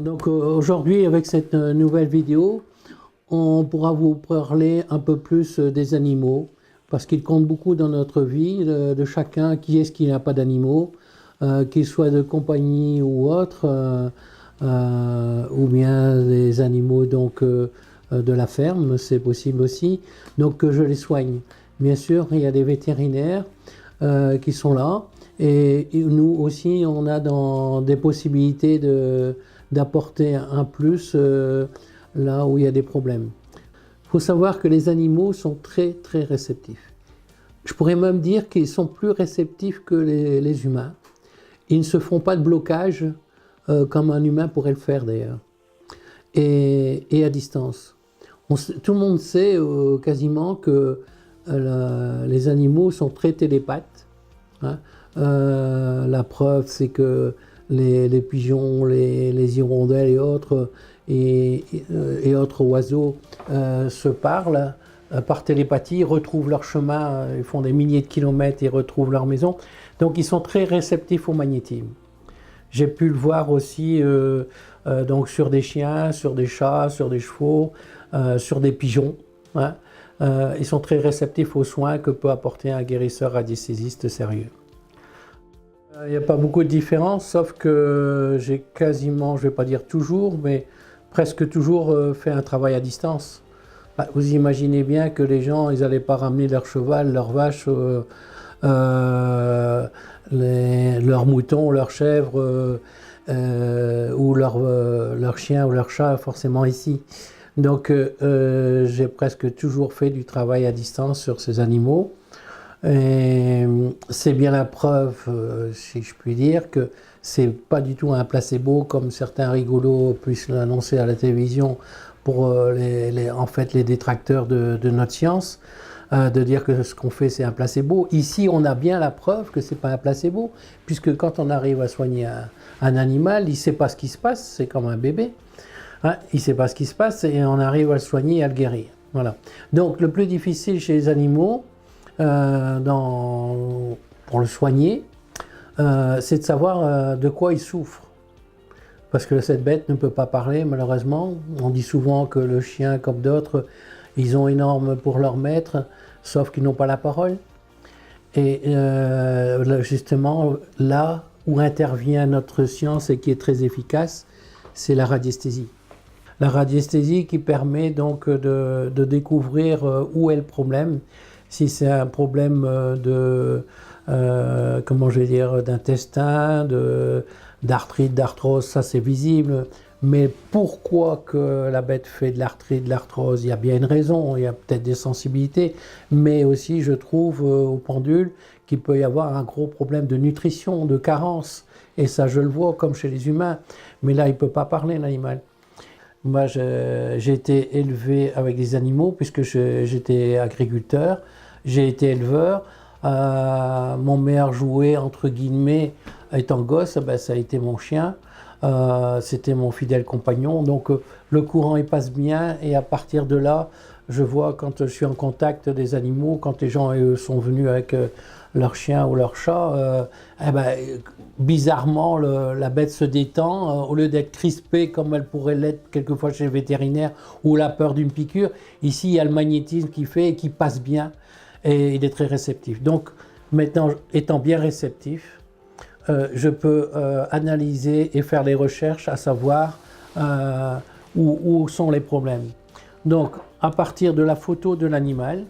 Donc aujourd'hui, avec cette nouvelle vidéo, on pourra vous parler un peu plus des animaux, parce qu'ils comptent beaucoup dans notre vie, de chacun. Qui est-ce qui n'a pas d'animaux, qu'ils soient de compagnie ou autres, ou bien des animaux donc, de la ferme, c'est possible aussi, donc que je les soigne. Bien sûr, il y a des vétérinaires qui sont là, et nous aussi, on a des possibilités d'apporter un plus là où il y a des problèmes. Il faut savoir que les animaux sont très très réceptifs. Je pourrais même dire qu'ils sont plus réceptifs que les humains. Ils ne se font pas de blocage comme un humain pourrait le faire d'ailleurs. Et à distance. Tout le monde sait quasiment que les animaux sont très télépathes. Hein. La preuve, c'est que les pigeons, les hirondelles et autres oiseaux se parlent par télépathie, retrouvent leur chemin, ils font des milliers de kilomètres et retrouvent leur maison. Donc ils sont très réceptifs au magnétisme. J'ai pu le voir aussi donc sur des chiens, sur des chats, sur des chevaux, sur des pigeons. Hein. Ils sont très réceptifs aux soins que peut apporter un guérisseur radiesthésiste sérieux. Il n'y a pas beaucoup de différence, sauf que j'ai quasiment, je ne vais pas dire toujours, mais presque toujours fait un travail à distance. Vous imaginez bien que les gens, ils n'allaient pas ramener leur cheval, leur vache, leurs moutons, leurs chèvres, ou leur chien ou leur chat forcément ici. Donc j'ai presque toujours fait du travail à distance sur ces animaux. Et c'est bien la preuve, si je puis dire, que c'est pas du tout un placebo comme certains rigolos puissent l'annoncer à la télévision pour en fait les détracteurs de notre science, de dire que ce qu'on fait c'est un placebo. Ici on a bien la preuve que c'est pas un placebo, puisque quand on arrive à soigner un animal, il sait pas ce qui se passe, c'est comme un bébé, hein, il sait pas ce qui se passe et on arrive à le soigner et à le guérir. Voilà. Donc le plus difficile chez les animaux, pour le soigner, c'est de savoir de quoi il souffre. Parce que cette bête ne peut pas parler, malheureusement. On dit souvent que le chien, comme d'autres, ils ont énorme pour leur maître, sauf qu'ils n'ont pas la parole. Et justement, là où intervient notre science et qui est très efficace, c'est la radiesthésie. La radiesthésie qui permet donc de découvrir où est le problème. Si c'est un problème comment je vais dire, d'intestin, d'arthrite, d'arthrose, ça c'est visible. Mais pourquoi que la bête fait de l'arthrite, de l'arthrose? Il y a bien une raison, il y a peut-être des sensibilités, mais aussi je trouve au pendule qu'il peut y avoir un gros problème de nutrition, de carence. Et ça je le vois comme chez les humains, mais là il ne peut pas parler l'animal. Moi, j'ai été élevé avec des animaux puisque j'étais agriculteur, j'ai été éleveur. Mon meilleur jouet, entre guillemets, étant gosse, ben, ça a été mon chien. C'était mon fidèle compagnon. Donc le courant il passe bien et à partir de là, je vois quand je suis en contact des animaux, quand les gens sont venus avec leur chien ou leur chat, eh ben, bizarrement la bête se détend, au lieu d'être crispée comme elle pourrait l'être quelquefois chez le vétérinaire ou la peur d'une piqûre. Ici il y a le magnétisme qui fait et qui passe bien et il est très réceptif. Donc maintenant, étant bien réceptif, je peux analyser et faire les recherches à savoir où sont les problèmes. Donc à partir de la photo de l'animal,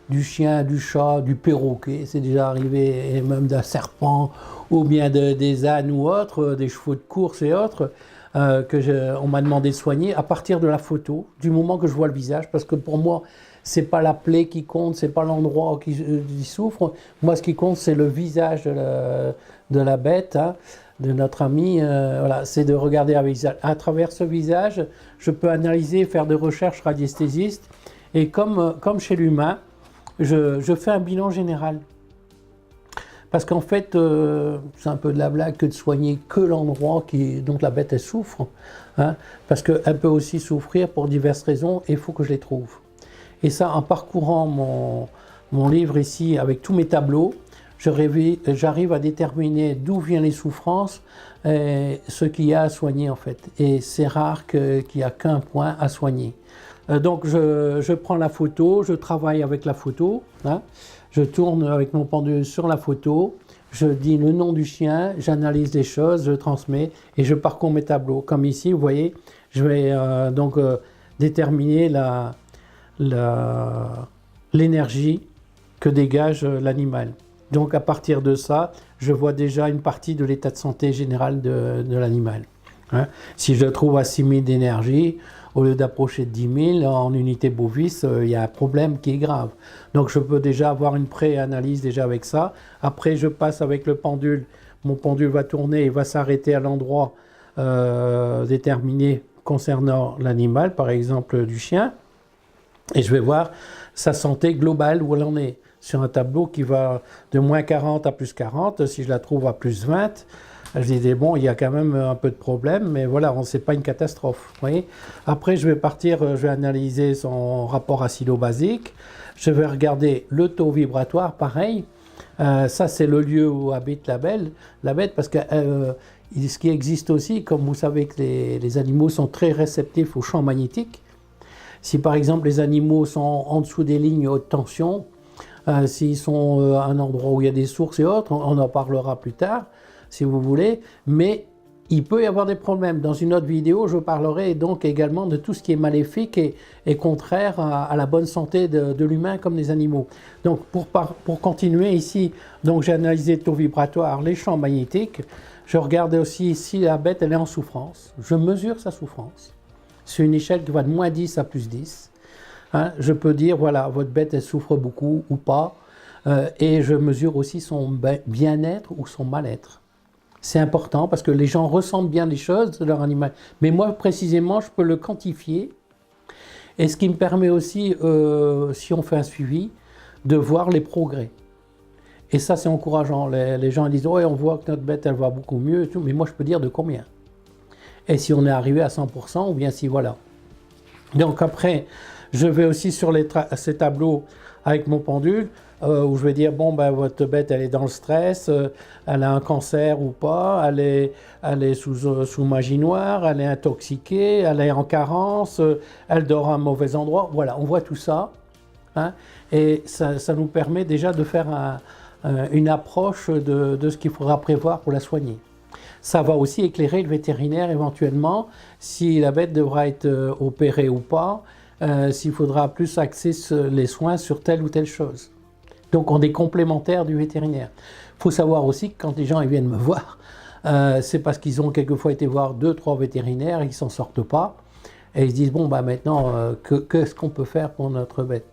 du chien, du chat, du perroquet, c'est déjà arrivé, et même d'un serpent, ou bien des ânes ou autres, des chevaux de course et autres, on m'a demandé de soigner, à partir de la photo, du moment que je vois le visage, parce que pour moi, c'est pas la plaie qui compte, c'est pas l'endroit qui souffre. Moi, ce qui compte, c'est le visage de la bête, hein, de notre ami. Voilà, c'est de regarder un visage. À travers ce visage, je peux analyser, faire des recherches radiesthésistes. Et comme chez l'humain, je fais un bilan général. Parce qu'en fait, c'est un peu de la blague que de soigner que l'endroit dont la bête elle souffre. Hein, parce qu'elle peut aussi souffrir pour diverses raisons et il faut que je les trouve. Et ça, en parcourant mon livre ici avec tous mes tableaux, j'arrive à déterminer d'où viennent les souffrances et ce qu'il y a à soigner en fait. Et c'est rare qu'il n'y a qu'un point à soigner. Donc je prends la photo, je travaille avec la photo, hein, je tourne avec mon pendule sur la photo, je dis le nom du chien, j'analyse les choses, je transmets et je parcours mes tableaux. Comme ici, vous voyez, je vais déterminer l'énergie que dégage l'animal. Donc à partir de ça, je vois déjà une partie de l'état de santé général de l'animal. Hein. Si je le trouve à 6 000 d'énergie, au lieu d'approcher de 10 000 en unité bovis, il y a un problème qui est grave. Donc je peux déjà avoir une pré-analyse déjà avec ça. Après je passe avec le pendule, mon pendule va tourner et va s'arrêter à l'endroit déterminé concernant l'animal, par exemple du chien. Et je vais voir sa santé globale, où elle en est. Sur un tableau qui va de moins 40 à plus 40, si je la trouve à plus 20, je disais, bon, il y a quand même un peu de problème, mais voilà, c'est pas une catastrophe. Vous voyez. Après, je vais partir, je vais analyser son rapport acido-basique, je vais regarder le taux vibratoire, pareil. Ça, c'est le lieu où habite la bête, parce que ce qui existe aussi, comme vous savez que les animaux sont très réceptifs aux champs magnétiques, si par exemple les animaux sont en dessous des lignes haute tension, s'ils sont à un endroit où il y a des sources et autres, on en parlera plus tard, si vous voulez, mais il peut y avoir des problèmes. Dans une autre vidéo, je parlerai donc également de tout ce qui est maléfique et contraire à la bonne santé de l'humain comme des animaux. Donc pour continuer ici, donc j'ai analysé le taux vibratoire, les champs magnétiques, je regarde aussi si la bête elle est en souffrance, je mesure sa souffrance. C'est une échelle qui va de moins 10 à plus 10. Hein, je peux dire, voilà, votre bête, elle souffre beaucoup ou pas. Et je mesure aussi son bien-être ou son mal-être. C'est important parce que les gens ressentent bien les choses de leur animal. Mais moi, précisément, je peux le quantifier. Et ce qui me permet aussi, si on fait un suivi, de voir les progrès. Et ça, c'est encourageant. Les gens disent, ouais, on voit que notre bête, elle va beaucoup mieux. Et tout. Mais moi, je peux dire de combien. Et si on est arrivé à 100%, ou bien si voilà. Donc après, je vais aussi sur ces tableaux avec mon pendule, où je vais dire, bon, ben, votre bête, elle est dans le stress, elle a un cancer ou pas, elle est sous magie noire, elle est intoxiquée, elle est en carence, elle dort à un mauvais endroit. Voilà, on voit tout ça. Hein, et ça nous permet déjà de faire une approche de ce qu'il faudra prévoir pour la soigner. Ça va aussi éclairer le vétérinaire éventuellement, si la bête devra être opérée ou pas, s'il faudra plus axer les soins sur telle ou telle chose. Donc on est complémentaires du vétérinaire. Il faut savoir aussi que quand les gens ils viennent me voir, c'est parce qu'ils ont quelquefois été voir 2-3 vétérinaires et ils ne s'en sortent pas. Et ils se disent, bon, bah maintenant, qu'est-ce qu'on peut faire pour notre bête?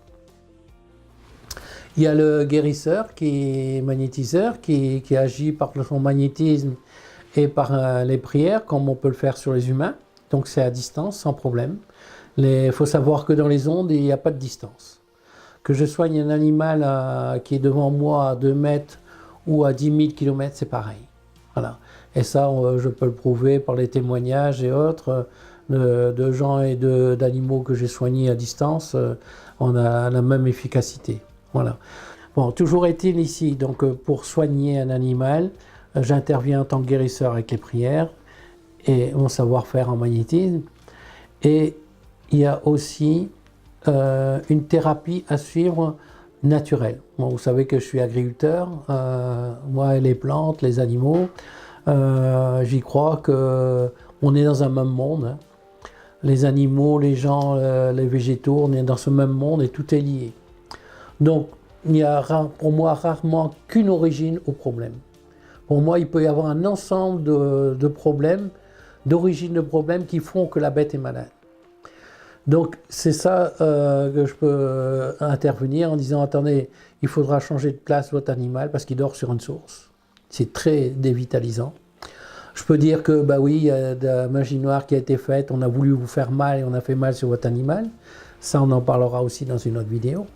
Il y a le guérisseur qui est magnétiseur, qui agit par son magnétisme et par les prières, comme on peut le faire sur les humains. Donc c'est à distance, sans problème. Il faut savoir que dans les ondes, il n'y a pas de distance. Que je soigne un animal qui est devant moi à 2 mètres ou à 10 000 km, c'est pareil. Voilà. Et ça, je peux le prouver par les témoignages et autres de gens et d'animaux que j'ai soignés à distance. On a la même efficacité. Voilà. Bon, toujours est-il ici, donc pour soigner un animal, j'interviens en tant que guérisseur avec les prières et mon savoir-faire en magnétisme. Et il y a aussi une thérapie à suivre naturelle. Bon, vous savez que je suis agriculteur, moi les plantes, les animaux, j'y crois qu'on est dans un même monde. Hein. Les animaux, les gens, les végétaux, on est dans ce même monde et tout est lié. Donc, il n'y a pour moi rarement qu'une origine au problème. Pour moi, il peut y avoir un ensemble de problèmes, d'origines de problèmes qui font que la bête est malade. Donc, c'est ça que je peux intervenir en disant, attendez, il faudra changer de place votre animal parce qu'il dort sur une source. C'est très dévitalisant. Je peux dire que, bah oui, il y a de la magie noire qui a été faite, on a voulu vous faire mal et on a fait mal sur votre animal. Ça, on en parlera aussi dans une autre vidéo.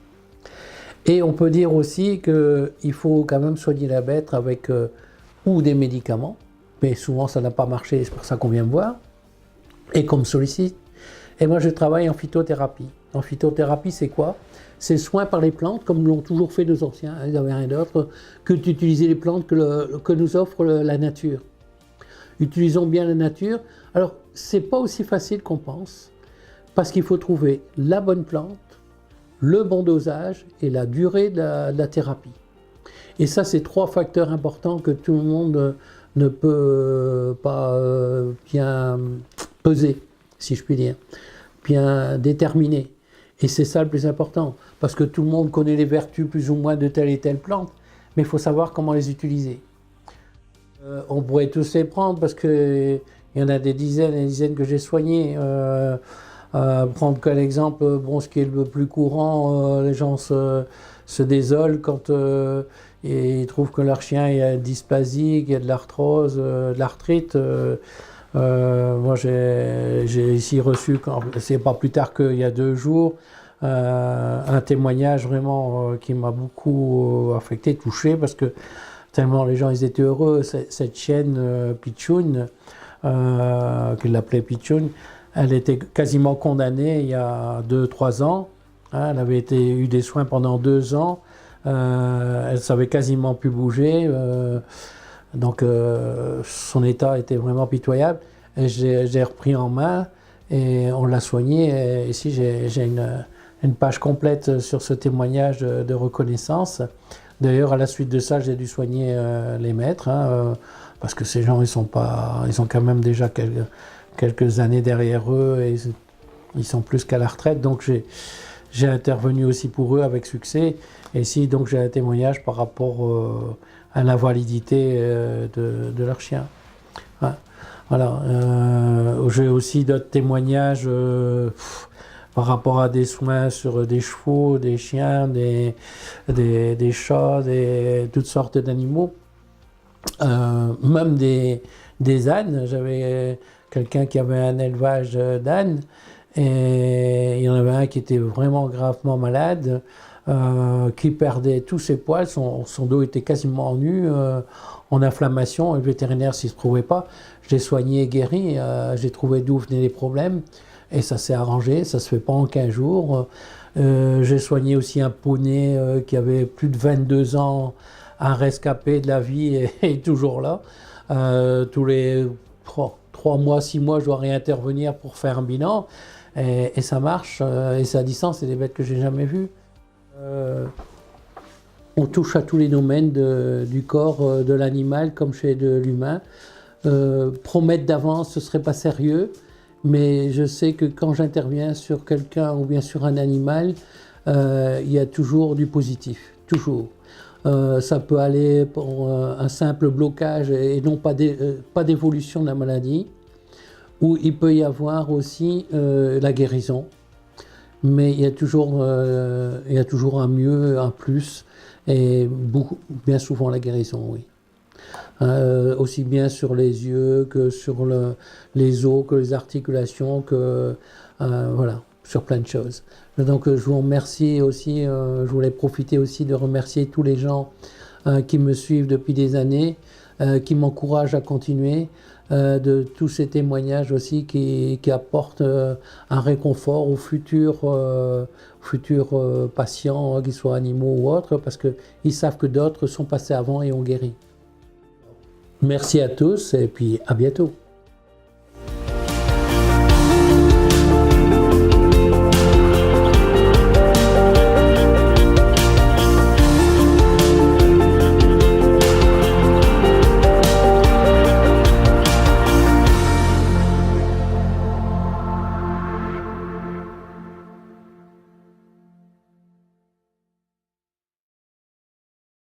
Et on peut dire aussi qu'il faut quand même soigner la bête avec ou des médicaments, mais souvent ça n'a pas marché, c'est pour ça qu'on vient me voir, et qu'on me sollicite. Et moi, je travaille en phytothérapie. En phytothérapie, c'est quoi? C'est soin par les plantes, comme l'ont toujours fait nos anciens. Ils n'avaient rien d'autre que d'utiliser les plantes que nous offre la nature. Utilisons bien la nature. Alors, c'est pas aussi facile qu'on pense, parce qu'il faut trouver la bonne plante, le bon dosage et la durée de la thérapie. Et ça, c'est 3 facteurs importants que tout le monde ne peut pas bien peser, si je puis dire, bien déterminer. Et c'est ça le plus important, parce que tout le monde connaît les vertus plus ou moins de telle et telle plante, mais il faut savoir comment les utiliser. On pourrait tous les prendre, parce qu'il y en a des dizaines et des dizaines que j'ai soignées. Prendre comme exemple, bon, ce qui est le plus courant, les gens se désolent quand ils trouvent que leur chien il a dysplasie, qu'il y a de l'arthrose, de l'arthrite. Moi, j'ai ici reçu, c'est pas plus tard qu'il y a 2 jours, un témoignage vraiment qui m'a beaucoup affecté, touché, parce que tellement les gens ils étaient heureux. Cette chienne Pichoun, qu'il l'appelait Pichoun, elle était quasiment condamnée il y a 2-3 ans. Hein, elle avait eu des soins pendant 2 ans. Elle savait quasiment plus bouger. Donc son état était vraiment pitoyable. Et j'ai repris en main et on l'a soignée. Et ici j'ai une page complète sur ce témoignage de reconnaissance. D'ailleurs, à la suite de ça, j'ai dû soigner les maîtres, hein, parce que ces gens, ils ont quand même déjà quelques années derrière eux et ils sont plus qu'à la retraite. Donc j'ai intervenu aussi pour eux avec succès. Et ici, donc, j'ai un témoignage par rapport à l'invalidité de leur chien. Hein. Voilà. J'ai aussi d'autres témoignages par rapport à des soins sur des chevaux, des chiens, des chats, toutes sortes d'animaux. Même des ânes. J'avais quelqu'un qui avait un élevage d'ânes et il y en avait un qui était vraiment gravement malade, qui perdait tous ses poils, son dos était quasiment nu, en inflammation, et le vétérinaire s'y trouvait pas. Je l'ai soigné et guéri, j'ai trouvé d'où venaient les problèmes et ça s'est arrangé, ça se fait pas en 15 jours. J'ai soigné aussi un poney qui avait plus de 22 ans, un rescapé de la vie et toujours là. Tous les 3 mois, 6 mois, je dois réintervenir pour faire un bilan. Et ça marche. Et c'est à distance, c'est des bêtes que j'ai jamais vues. On touche à tous les domaines du corps de l'animal comme chez l'humain. Promettre d'avance, ce serait pas sérieux. Mais je sais que quand j'interviens sur quelqu'un ou bien sur un animal, il y a toujours du positif. Toujours. Ça peut aller pour un simple blocage et non pas d'évolution de la maladie, où il peut y avoir aussi la guérison, mais il y a toujours un mieux, un plus, et bien souvent la guérison, oui. Aussi bien sur les yeux que sur les os, que les articulations, que voilà, sur plein de choses. Donc je vous remercie aussi, je voulais profiter aussi de remercier tous les gens qui me suivent depuis des années, qui m'encouragent à continuer, de tous ces témoignages aussi qui apportent un réconfort aux futurs patients, qu'ils soient animaux ou autres, parce qu'ils savent que d'autres sont passés avant et ont guéri. Merci à tous et puis à bientôt.